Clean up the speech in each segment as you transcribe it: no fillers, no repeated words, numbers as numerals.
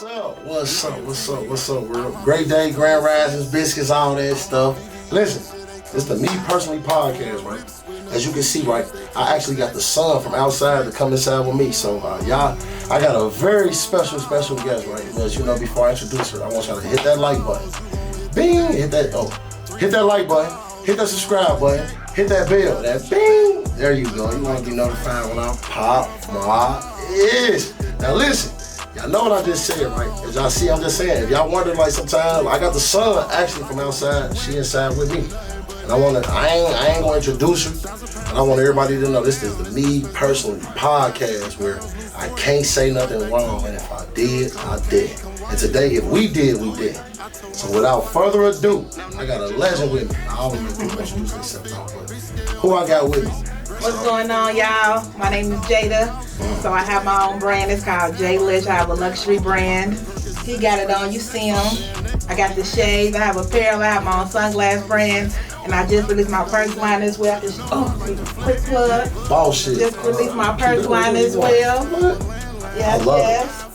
What's up, world? Great day, grand risings, biscuits, all that stuff. Listen, it's the Me Personally podcast, right? As you can see, right, I actually got the sun from outside to come inside with me. So, y'all, I got a very special guest, right? As you know, before I introduce her, I want y'all to hit that like button. Bing! Hit that like button. Hit that subscribe button. Hit that bell. That bing! There you go. You want to be notified when I pop my ears. Now, listen. Y'all know what I just said, right? As y'all see, I'm just saying. If y'all wonder, like, sometimes I got the sun actually from outside. She inside with me, and I ain't gonna introduce her, and I want everybody to know this is the Me Personally podcast where I can't say nothing wrong, and if I did, I did. And today, if we did, we did. So without further ado, I got a legend with me. I always make people introduce themselves, but who I got with me? What's going on, y'all? My name is Jada. So I have my own brand. It's called lyshe. I have a luxury brand. He got it on. You see him. I got the shades. I have apparel. I have my own sunglass brand. And I just released my purse line as well. Quick plug. Bullshit. Just released my purse line as well. Yes,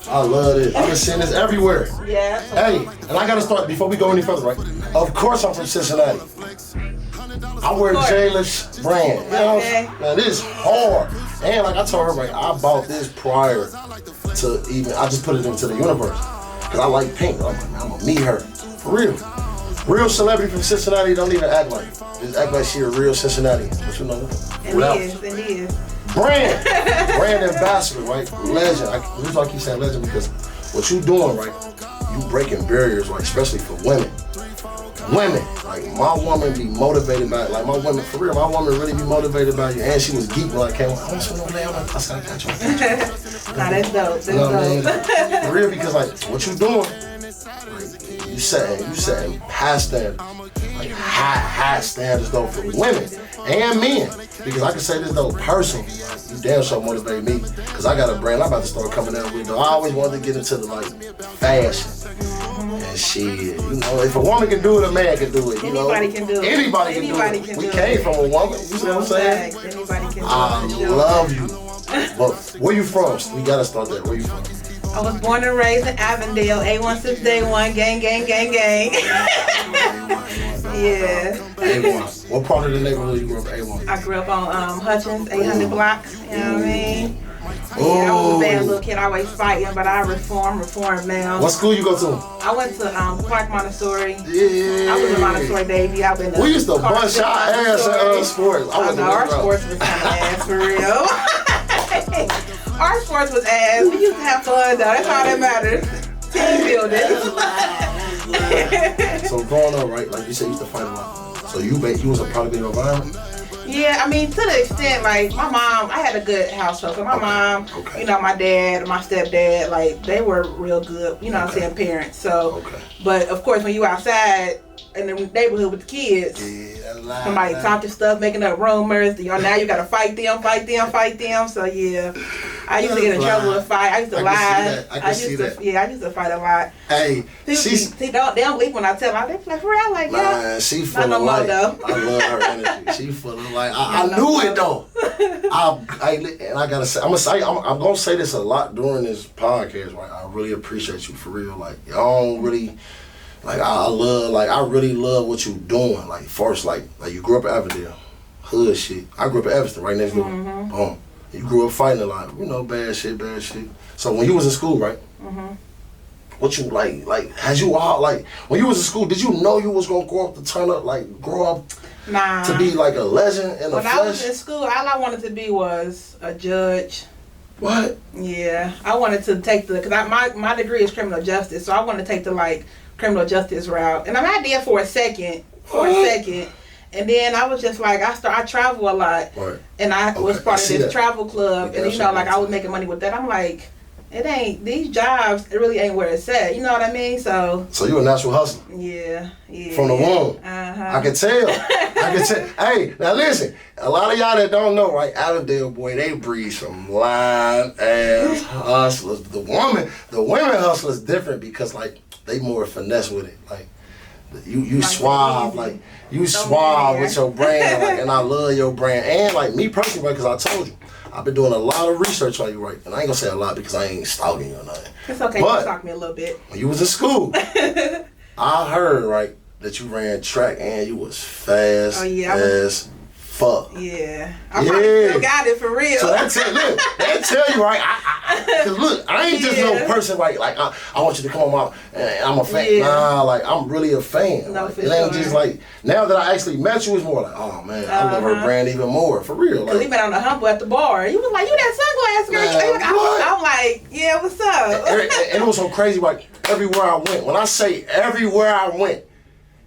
I love this. I've been seeing this everywhere. Yeah. Hey, and I gotta start before we go any further, right? Of course I'm from Cincinnati. I wear Jada's brand. You know, man, this is hard. And like I told her, right, I bought this prior to even, I just put it into the universe. Cause I like pink. I'm like, man, I'm gonna meet her. For real. Real celebrity from Cincinnati don't even act like it. Just act like she a real Cincinnati. But you know, It is. Brand ambassador, right? Legend. The reason why I keep saying legend because what you doing, right? You breaking barriers, right? Especially for women. Like my woman be motivated by it. Like my woman, for real, my woman really be motivated by you. And she was geek when I came. I don't want no damn. I said, I got you. Nah, that's dope. You know what I mean? For real, because like what you doing, like, you setting high standards, like high standards though for women and men. Because I can say this though, personally, like, you damn sure motivate me. Because I got a brand I'm about to start coming out with. Though I always wanted to get into the like fashion. And shit, you know, if a woman can do it, a man can do it. You Anybody can do it. Anybody can do it. We came from a woman. You see what I'm saying? Anybody can do it. I love you. But where you from? We gotta start there. Where you from? I was born and raised in Avondale, A16 Day 1, gang. Yeah. A1. What part of the neighborhood you grew up A1? I grew up on Hutchins, 800 blocks, you know what I mean? Oh. Yeah, I was a bad little kid, always fighting, but I reformed now. What school you go to? I went to Clark Montessori. Yeah. I was a Montessori baby. I've been. We used to bust our ass at sports. I know our sports was kind of ass for real. Our sports was ass. We used to have fun though. That's all that matters. Team building. So growing up, right? Like you said, you used to fight a lot. So you was a product of your environment. Yeah, I mean, to the extent, like, my mom, I had a good household. So my mom, you know, my dad, my stepdad, like, they were real good, you know what I'm saying, parents. So, but of course, when you outside in the neighborhood with the kids, somebody talking stuff, making up rumors, you know, now you got to fight them. So, yeah, I used to get in trouble with fight. I used to lie. I used to fight a lot. Hey, they don't believe when I tell them. They like, for real, like, yeah. She full of light. I love her energy. She full of light. I knew it though. And I gotta say, I'm gonna say this a lot during this podcast. Right, I really appreciate you for real. Like y'all don't really, like I really love what you doing. Like first, like you grew up in Avondale, hood shit. I grew up in Evanston, right next door. Boom. You grew up fighting a lot, you know, bad shit. So when you was in school, right? What you like as you all like when you was in school, did you know you was gonna grow up to turn up, like grow up to be like a legend in the flesh? When I was in school, all I wanted to be was a judge. What? Yeah, I wanted to take because my degree is criminal justice, so I wanted to take the like criminal justice route, and I did for a second, and then I was just like I travel a lot, and I was part of this travel club, and you know like I was making money with that. I'm like, it ain't these jobs. It really ain't where it's at. You know what I mean? So you a natural hustler. Yeah. From the womb. I can tell. Hey, now listen. A lot of y'all that don't know, right? Avondale, boy, they breed some lying ass hustlers. The women hustlers different because like they more finesse with it. Like you suave, like you suave with your brand, like, and I love your brand. And like me personally, right? Because I I've been doing a lot of research on you, right? And I ain't gonna say a lot because I ain't stalking you or nothing. It's okay, but you stalk me a little bit. When you was in school, I heard, right, that you ran track and you was fast as fuck. Yeah. I probably still got it for real. So that tell you, right? Cause look, I ain't just no person like I want you to come on and I'm a fan. Yeah. Nah, like I'm really a fan. No, like, for it ain't sure. just like now that I actually met you, it's more like, oh man, I love her brand even more for real. Like, we met on the humble at the bar. He was like, "You that sunglass girl?" I'm like, "Yeah, what's up?" And it was so crazy. Like everywhere I went, when I say everywhere I went.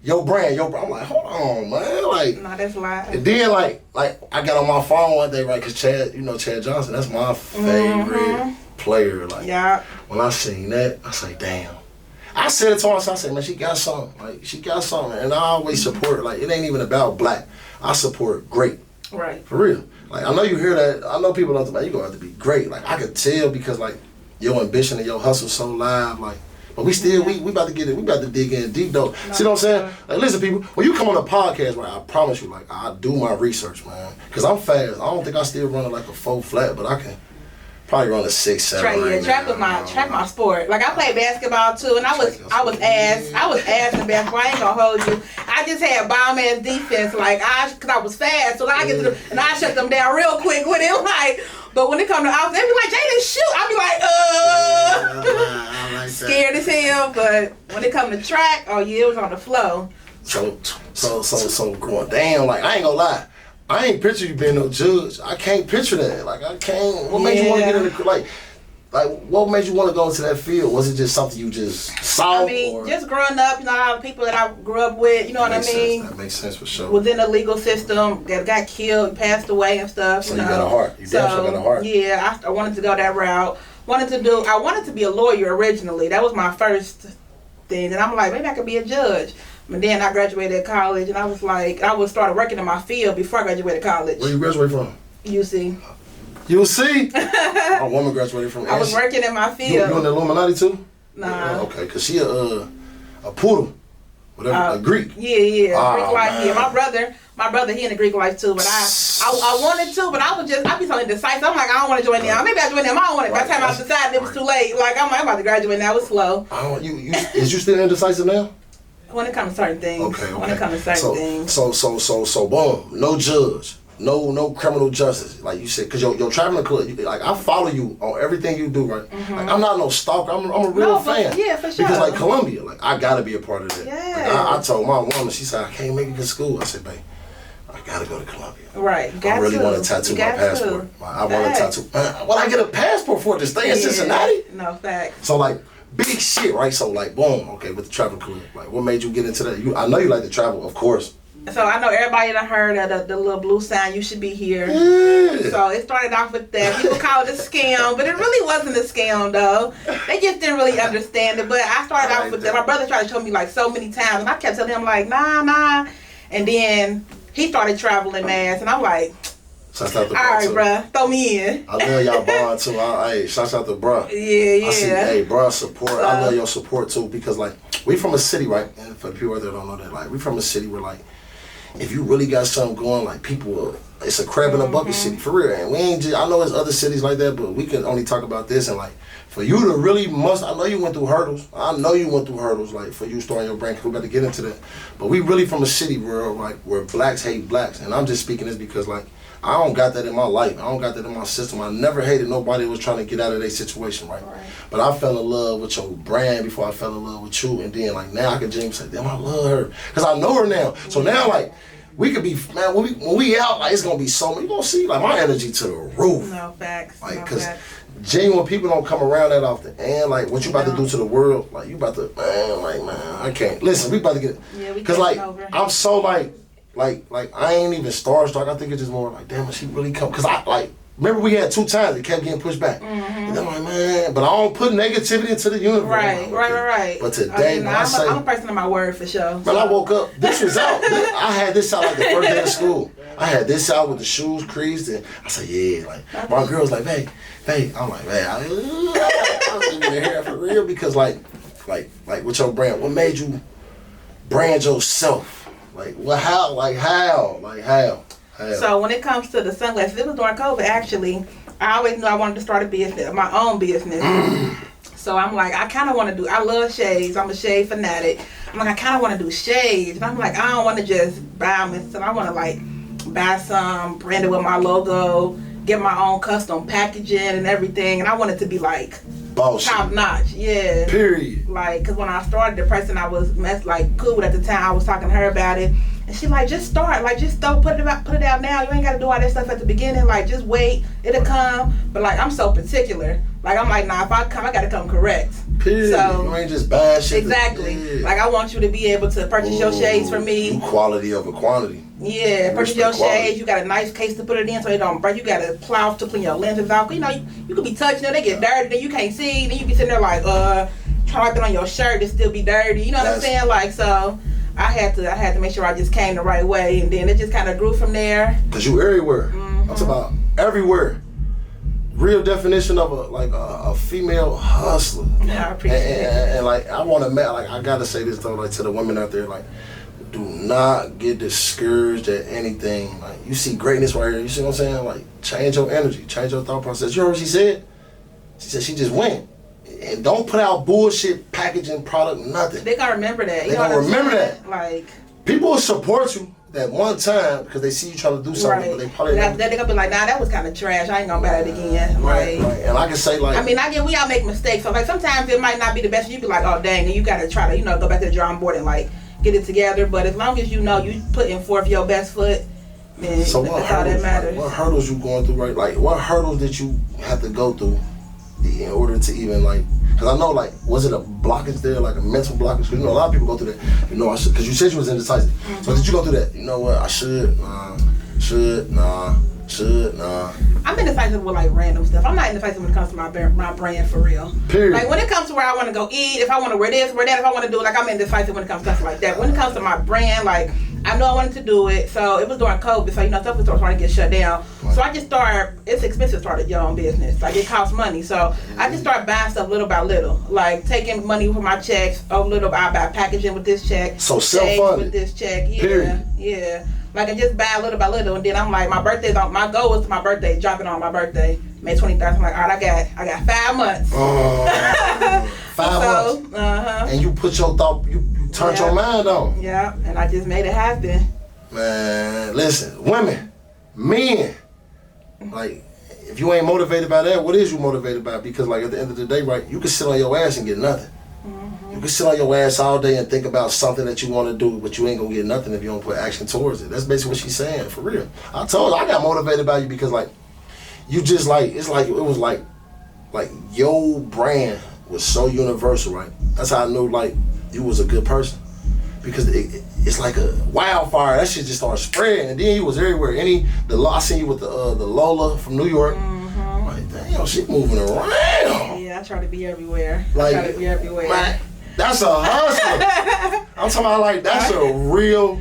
Your brand. I'm like, hold on, man. Like, no, that's lie. And then, like I got on my phone one day, right? Cause Chad Johnson, that's my favorite player. Like, when I seen that, I say, damn. I said it to her, I said, man, she got something. Like, she got something, and I always support her. Like, it ain't even about black. I support great. Right. For real. Like, I know you hear that. I know people don't think, man, you gonna have to be great. Like, I could tell because like your ambition and your hustle so live. Like. But we still, we about to get it, we about to dig in deep though. No, see what I'm saying? Like, listen, people, when you come on a podcast, right, I promise you, like, I do my research, man. Because I'm fast. I don't think I still run it like a 4 flat, but I can probably run a 6, 7. Track was my sport. Like, I played basketball too, and I was ass in basketball. I ain't gonna hold you. I just had bomb ass defense, like, cause I was fast, so I get to and I shut them down real quick with it, like. But when it come to offense, they be like, Jada, shoot. I be like, I like scared as hell. But when it come to track, oh yeah, it was on the flow. So going down, like, I ain't gonna lie. I ain't picture you being no judge. I can't picture that. Like, I can't. What made you want to get in the, like, what made you want to go into that field? Was it just something you just saw? I mean, just growing up, you know, all the people that I grew up with, you know what I mean? That makes sense for sure. Within the legal system, that got killed, passed away and stuff. So you got a heart. You definitely got a heart. Yeah, I wanted to go that route. I wanted to be a lawyer originally. That was my first thing. And I'm like, maybe I could be a judge. And then I graduated college, and I was like, started working in my field before I graduated college. Where you graduated from? UC. UC? My woman graduated from. I was working in my field. You in the Illuminati too? Nah. Okay, cause she a poodle, whatever, a Greek. Yeah, Greek life. Yeah, my brother, he in the Greek life too. But I wanted to, but I be so indecisive. I'm like, I don't want to join them. Maybe I join them. I don't want it. By the time I decided it was too late. Like, I'm about to graduate now. It's slow. Is you still indecisive now? When it comes to certain things. Okay. When it comes to certain things. So boom, no judge. No criminal justice, like you said, because your traveling club, like I follow you on everything you do, right? Mm-hmm. Like, I'm not no stalker, I'm a real fan. Yeah, for sure. Because like Columbia, like I gotta be a part of that. Yeah. Like, I told my woman, she said I can't make it to school. I said, babe, I gotta go to Columbia. Right, I really want to tattoo my passport. I want to tattoo. Well, I get a passport for this thing in Cincinnati. No facts. So like big shit, right? So like boom, okay, with the travel club, like what made you get into that? I know you like to travel, of course. So I know everybody done heard of the little blue sign, you should be here. Yeah. So it started off with that. People call it a scam, but it really wasn't a scam though. They just didn't really understand it. But I started off with that. My brother tried to show me like so many times, and I kept telling him like, nah. And then he started traveling mass, and I'm like, shouts out to all right, bruh, throw me in. I love y'all bond too. Hey, shouts out to bruh. Yeah. I see, hey, bruh, support. I love your support too because like we from a city, right? And for the people that don't know that, like we from a city where like if you really got something going, like people, it's a crab in a bucket city for real. And we ain't just, I know there's other cities like that, but we can only talk about this and like for you to really I know you went through hurdles. Like for you starting your brand, cause we about to get into that. But we really from a city where blacks hate blacks, and I'm just speaking this because like I don't got that in my life. I don't got that in my system. I never hated nobody who was trying to get out of their situation, right? But I fell in love with your brand before I fell in love with you, and then like now I can genuinely say, damn, I love her, cause I know her now. So now like we could be, man, when we out, like it's gonna be so much. You gonna see like my energy to the roof. No facts. Like cause genuine people don't come around that often, and like what you about to do to the world, like you about to, man, I can't. Listen, we about to get, cause like I'm so like I ain't even starstruck. I think it's just more like, damn, she really come. Cause I like remember we had 2 times it kept getting pushed back. And I'm like, man, but I don't put negativity into the universe. Right. But today, I'm a person of my word for sure. But I woke up, this was out. I had this out like the first day of school. I had this out with the shoes creased, and I said, yeah, like my girl's like, hey, I'm like, man, I was in your hair for real because like with your brand, what made you brand yourself? Like, well, how? So when it comes to the sunglasses, it was during COVID actually. I always knew I wanted to start a business, my own business. So I'm like, I kind of want to do, I love shades. I'm a shade fanatic. I'm like, I kind of want to do shades. And I'm like, I don't want to just buy them and stuff. I want to like buy some, brand it with my logo, get my own custom packaging and everything. And I want it to be like top notch. Yeah. Period. Like, cause when I started, the person I was cool with at the time, I was talking to her about it. And she like, just start, like just don't put it out now. You ain't gotta do all that stuff at the beginning. Like just wait, it'll come. But like I'm so particular. Like I'm like, nah, if I come, I gotta come correct. Period. So you ain't just buying shit. Exactly. Like I want you to be able to purchase your shades for me. Quality over quantity. Yeah, purchase your shades. You got a nice case to put it in so it don't break. You got a plow to clean your lenses out. You know, you could be touching them, they get dirty, then you can't see. Then you be sitting there like, trying to put on your shirt, it still be dirty. You know what I'm saying? Like so. I had to make sure I just came the right way, and then it just kind of grew from there. Cause you everywhere. I'm talking about everywhere. Real definition of a female hustler. Yeah, I appreciate it. And like I want to I gotta say this though, like to the women out there, like do not get discouraged at anything. Like you see greatness right here. You see what I'm saying? Like change your energy, change your thought process. You heard what she said? She said she just went. And don't put out bullshit packaging product, nothing. They gonna remember that. They gonna remember that. Like people will support you that one time because they see you trying to do something, but they probably they gonna be like, nah, that was kind of trash. I ain't gonna buy it again. Right. And I can say like, I mean, we all make mistakes. So like sometimes it might not be the best. You be like, oh dang, and you gotta try to go back to the drawing board and like get it together. But as long as you know you putting forth your best foot, then so that's all that matters. What hurdles you going through right? Like what hurdles did you have to go through in order to even like? Because I know, like, was it a blockage there, like a mental blockage? Because, you know, a lot of people go through that. You know, I should, because you said you was indecisive. Mm-hmm. So did you go through that? You know what, I should, nah. I'm indecisive with, like, random stuff. I'm not indecisive when it comes to my brand, for real. Period. Like, when it comes to where I want to go eat, if I want to wear this, wear that, if I want to do it, like, I'm indecisive when it comes to stuff like that. When it comes to my brand, like, I know I wanted to do it, so it was during COVID, so, stuff was starting to get shut down. Right. So I just it's expensive to start your own business. Like, it costs money. So I just started buying stuff little by little. Like, taking money from my checks, I buy packaging with this check. So self-funded. With this check, yeah. Period. Yeah. Like, I just buy little by little, and then I'm like, my goal was my birthday, dropping on my birthday, May 23rd. I'm like, all right, I got 5 months. 5 months. And you put your thought, you turned your mind on. Yeah, and I just made it happen. Man, listen, women, men, like, if you ain't motivated by that, what is you motivated by? Because, like, at the end of the day, right, you can sit on your ass and get nothing. You can sit on your ass all day and think about something that you want to do, but you ain't gonna get nothing if you don't put action towards it. That's basically what she's saying, for real. I told her I got motivated by you because, like, you just like it was like your brand was so universal, right? That's how I knew like you was a good person because it's like a wildfire. That shit just started spreading, and then you was everywhere. I seen you with the Lola from New York. I'm like, damn, she moving around. Yeah, I try to be everywhere. Man, that's a hustler. I'm talking about like that's a real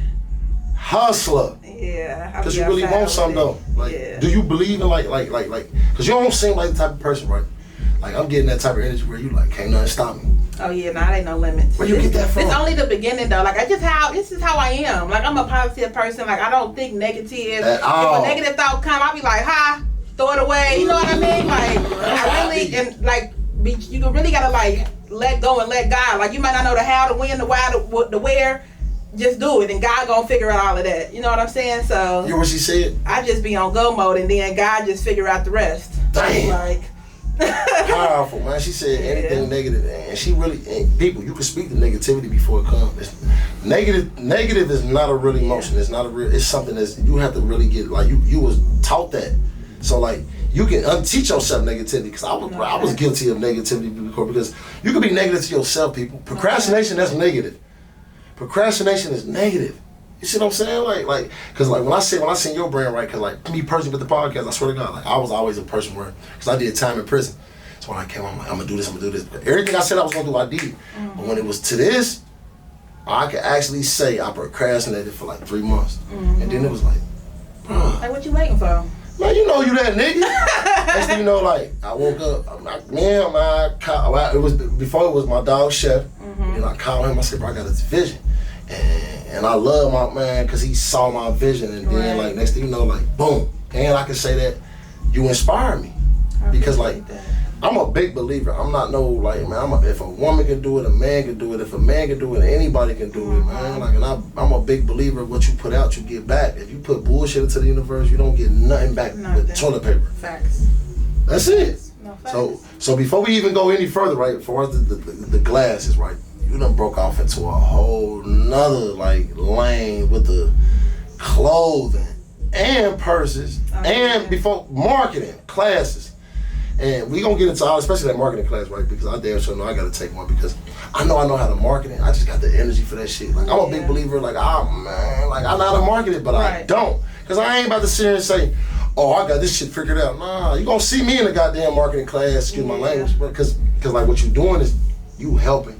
hustler. Yeah. Because you really want something though. Like, do you believe in like? Because you don't seem like the type of person, right? Like I'm getting that type of energy where you like can't nothing stop me. Oh yeah, nah, ain't no limits. Where you get that from? It's only the beginning though. Like this is how I am. Like I'm a positive person. Like I don't think negative. At all. If a negative thought come, I'll be like, throw it away. You know what I mean? Like I really and like you really gotta like let go and let God. Like you might not know the how, the when, the why, the where. Just do it, and God gonna figure out all of that. You know what I'm saying? So you know what she said? I just be on go mode, and then God just figure out the rest. Damn. Like powerful, man. She said anything negative, and she really people. You can speak to negativity before it comes. Negative is not a real emotion. It's not a real. It's something that you have to really get. Like you was taught that, so like you can unteach yourself negativity. Because I was guilty of negativity before. Because you can be negative to yourself, people. Procrastination, that's negative. Procrastination is negative. You see what I'm saying? Like, cause like when I seen your brand, right? Cause like me personally with the podcast, I swear to God, like I was always a person where, cause I did time in prison. So when I came, I'm like, I'm gonna do this. Everything I said I was gonna do, I did. But when it was to this, I could actually say I procrastinated for like 3 months, and then it was like, bruh. Like what you waiting for? Man, you know you that nigga. Next thing you know, like I woke up, I'm like, man, it was before it was my dog Chef, and I called him. I said, bro, I got this vision. And I love my man because he saw my vision, and then like next thing you know, like boom, and I can say that you inspired me. Because like, I'm a big believer. I'm not no like, man, if a woman can do it, a man can do it. If a man can do it, anybody can do it, man. Like, and I'm a big believer of what you put out, you get back. If you put bullshit into the universe, you don't get nothing back but toilet paper. Facts. That's it. No, facts. So before we even go any further, right, as far as the glasses, right, you done broke off into a whole nother like lane with the clothing and purses and before marketing classes. And we gonna get into all, especially that marketing class, right? Because I damn sure know I gotta take one because I know how to market it. I just got the energy for that shit. Like, I'm a big believer, like, man, I know how to market it, but I don't. Because I ain't about to sit here and say, oh, I got this shit figured out. Nah, you gonna see me in a goddamn marketing class, excuse my language, because like what you doing is you helping.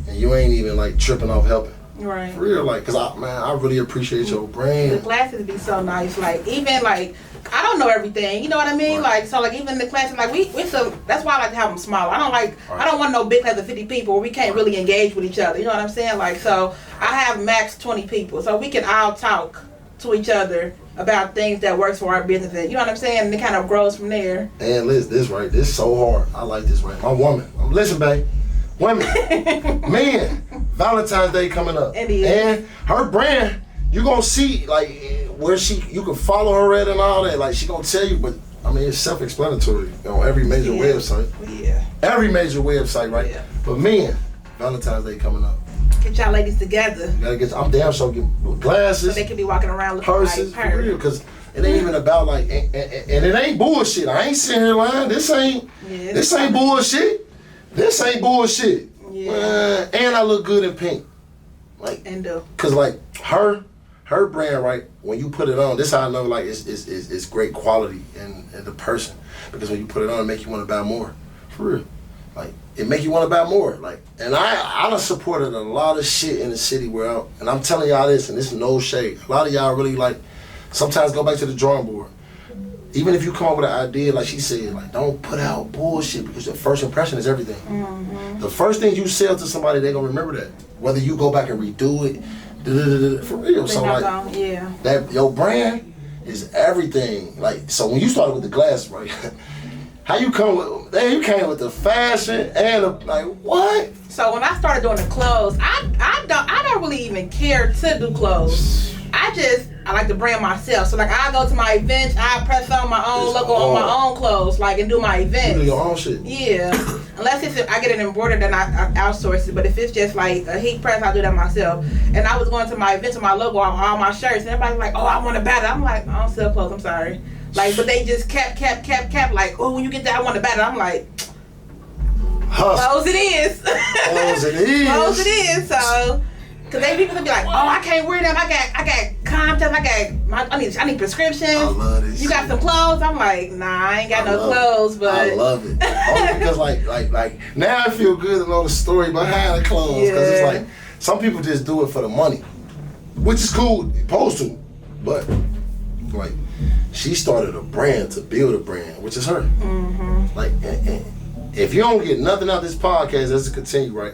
And you ain't even like tripping off helping. Right. For real, like, cause I really appreciate your brand. The classes be so nice. Like, even like, I don't know everything. You know what I mean? Right. Like, so like even the classes, like we so that's why I like to have them small. I don't want no big class of 50 people where we can't really engage with each other. You know what I'm saying? Like, so I have max 20 people, so we can all talk to each other about things that works for our business. You know what I'm saying? And it kind of grows from there. And listen, this is so hard. I like this, right? My woman. Listen, babe. Women, men, Valentine's Day coming up, and her brand, you gonna see like where you can follow her at and all that. Like, she gonna tell you, but I mean, it's self-explanatory on every major website. Yeah. Every major website, right? Yeah. But men, Valentine's Day coming up. Get y'all ladies together. You gotta get. I'm damn sure get glasses. So they can be walking around looking purses, like her. For real, because it ain't even about like, and it ain't bullshit. I ain't sitting here lying. This ain't bullshit. This ain't bullshit. Yeah. And I look good in pink. Like, cause like her brand, right? When you put it on, this how I know like it's great quality in the person. Because when you put it on, it make you want to buy more. For real. Like, it make you want to buy more. Like, and I done supported a lot of shit in the city where and I'm telling y'all this, and this is no shade. A lot of y'all really like sometimes go back to the drawing board. Even if you come up with an idea, like she said, like, don't put out bullshit because your first impression is everything. Mm-hmm. The first thing you sell to somebody, they gonna remember that. Whether you go back and redo it, for real. So like, that your brand is everything. Like, so when you started with the glass, right? How you come with? You came with the fashion and like what? So when I started doing the clothes, I don't really even care to do clothes. I like to brand myself. So like I go to my events, I press on my own logo on my own clothes, like, and do my events. You do your own shit. Yeah. Unless I get it embroidered, then I outsource it. But if it's just like a heat press, I do that myself. And I was going to my events with my logo on all my shirts, and everybody's like, oh, I want to buy that. I'm like, I don't sell clothes, I'm sorry. Like, but they just kept like, oh, when you get that, I want to buy that. I'm like, clothes it is. Clothes it is. Clothes it is. So. Cause people can be like, oh, I can't wear them. I got content. I need prescriptions. I love this. You got some clothes? I'm like, nah, I ain't got no clothes, but I love it. Only because like now I feel good to know the story behind the clothes. Cause it's like some people just do it for the money, which is cool, supposed to, but like she started a brand to build a brand, which is her. Mm-hmm. Like, and if you don't get nothing out of this podcast as it continue, right?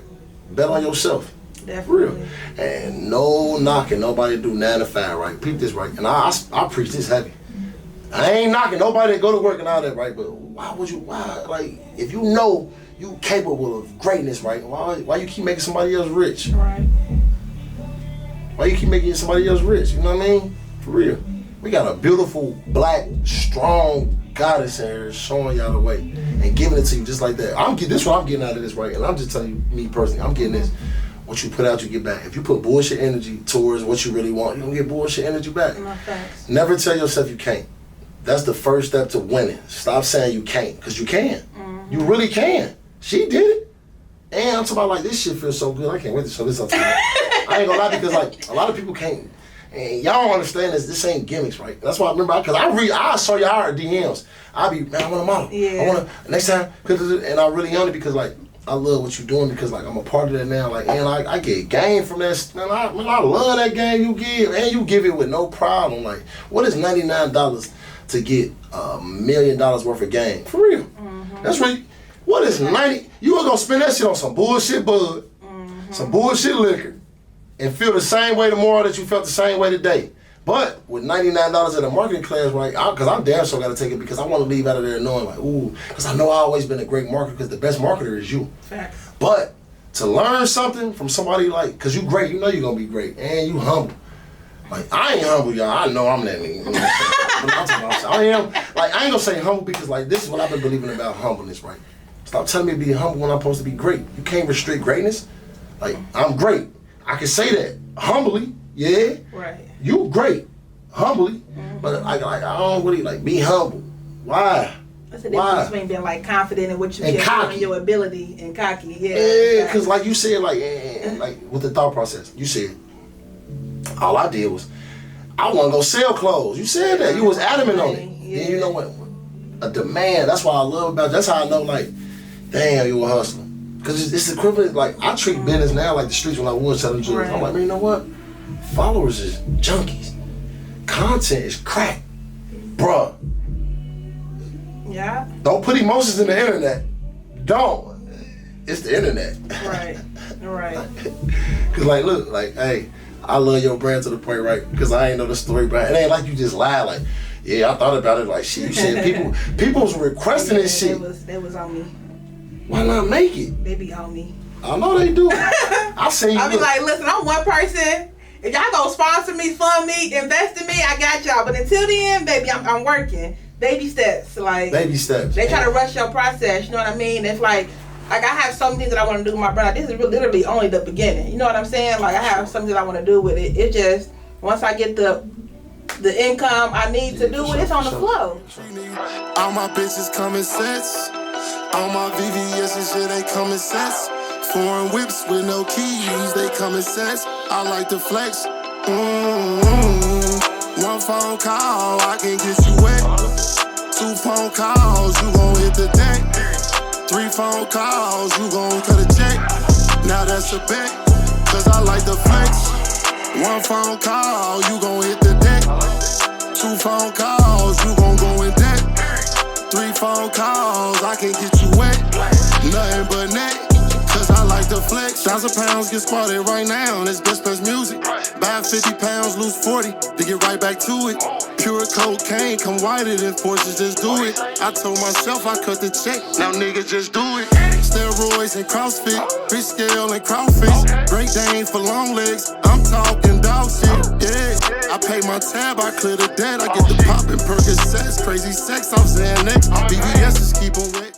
Bet on yourself. Definitely. Real. And no knocking nobody do 9 to 5, right? Peep this, right? And I preach this heavy. I ain't knocking nobody that go to work and all that, right? But why like, if you know you capable of greatness, right? Why you keep making somebody else rich? Right. Why you keep making somebody else rich? You know what I mean? For real. We got a beautiful, black, strong goddess in here showing y'all the way and giving it to you just like that. This what I'm getting out of this, right? And I'm just telling you, me personally, I'm getting this. What you put out, you get back. If you put bullshit energy towards what you really want, you're gonna get bullshit energy back. Never tell yourself you can't. That's the first step to winning. Stop saying you can't, because you can. Mm-hmm. You really can. She did it. And I'm talking about like, this shit feels so good. I can't wait to show this up to you. I ain't gonna lie, because like, a lot of people can't. And y'all don't understand this ain't gimmicks, right? That's why I remember, because I saw y'all her DMs. I be, man, I want a model. Yeah. I want to, next time, and I really own it because like, I love what you're doing because like I'm a part of that now. Like, and I get game from that. Man, I love that game you give, and you give it with no problem. Like, what is $99 to get $1 million worth of game? For real. Mm-hmm. That's right. What is 90? You ain't gonna spend that shit on some bullshit bud, some bullshit liquor, and feel the same way tomorrow that you felt the same way today. But with $99 at a marketing class, right? Because I'm damn sure got to take it because I want to leave out of there knowing like, ooh, because I know I've always been a great marketer because the best marketer is you. Facts. But to learn something from somebody like, because you great, you know you're going to be great, and you humble. Like, I ain't humble, y'all. I know I'm that nigga. You know what I'm saying? I am, like, I ain't going to say humble because, like, this is what I've been believing about humbleness, right? Stop telling me to be humble when I'm supposed to be great. You can't restrict greatness. Like, I'm great. I can say that humbly, yeah. Right. You great, humbly, but I don't really like be humble. Why? That's the difference between being like confident in what you can do and your ability and cocky. Yeah, because like you said, like with the thought process, you said all I did was I want to go sell clothes. You said that. You was adamant on it. Yeah. And you know what? A demand. That's what I love about. That's how I know. Like, damn, you a hustler. Because it's equivalent. Like I treat business now like the streets when I was telling you. Right. I'm like, man, you know what? Followers is junkies. Content is crack. Bruh. Yeah. Don't put emotions in the internet. Don't. It's the internet. Right. Right. Cause like, look, like, hey, I love your brand to the point, right? Cause I ain't know the story, but it ain't like you just lied. Like, yeah, I thought about it. Like, shit, you said people was requesting this shit. They was on me. Why not make it? They be on me. I know they do. I seen you. I be like, listen, I'm one person. If y'all gonna sponsor me, fund me, invest in me, I got y'all. But until the end, baby, I'm working. Baby steps, like baby steps. They try to rush your process. You know what I mean? It's like I have some things that I want to do with my brand. This is literally only the beginning. You know what I'm saying? Like I have something that I want to do with it. It just once I get the income I need to do it, it's on the flow. All my bitches common sense. All my VVS and shit, they common sense. Foreign whips with no keys, they common sense. I like to flex. One phone call, I can get you wet. 2 phone calls, you gon' hit the deck. 3 phone calls, you gon' cut a check. Now that's a bet, cause I like to flex. 1 phone call, you gon' hit the deck. 2 phone calls, you gon' go in debt. 3 phone calls, I can get you wet. Nothing but net. Cause I like to flex. 1,000 pounds get squatted right now. This best music. Buy 50 pounds, lose 40. To get right back to it. Pure cocaine, come whiter than Porsches, just do it. I told myself I cut the check. Now niggas just do it. Steroids and CrossFit. Fish scale and crawfish. Great Dane for long legs. I'm talking dog shit. Yeah. I pay my tab, I clear the debt. I get the poppin' Percocets. Crazy sex, I'm Xanax. BBS just keep 'em wet.